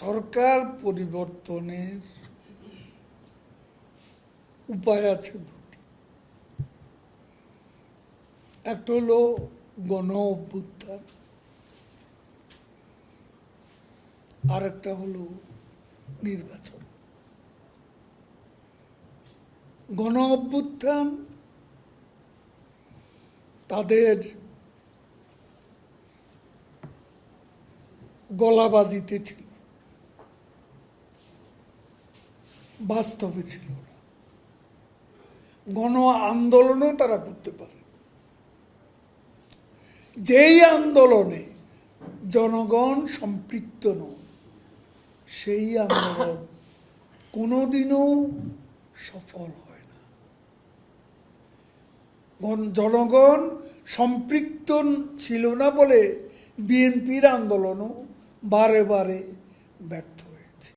সরকার পরিবর্তনের উপায় আছে দুটি। একটা হলো গণ অভ্যুত্থান, আর একটা হলো নির্বাচন। গণ অভ্যুত্থান তাদের গলাবাজিতে ছিল, বাস্তবে ছিল না। গণ আন্দোলনও তারা করতে পারে, যেই আন্দোলনে জনগণ সম্পৃক্ত নয় সেই আন্দোলন কোনোদিনও সফল হয় না। জনগণ সম্পৃক্ত ছিল না বলে বিএনপির আন্দোলনও বারে বারে ব্যর্থ হয়েছে।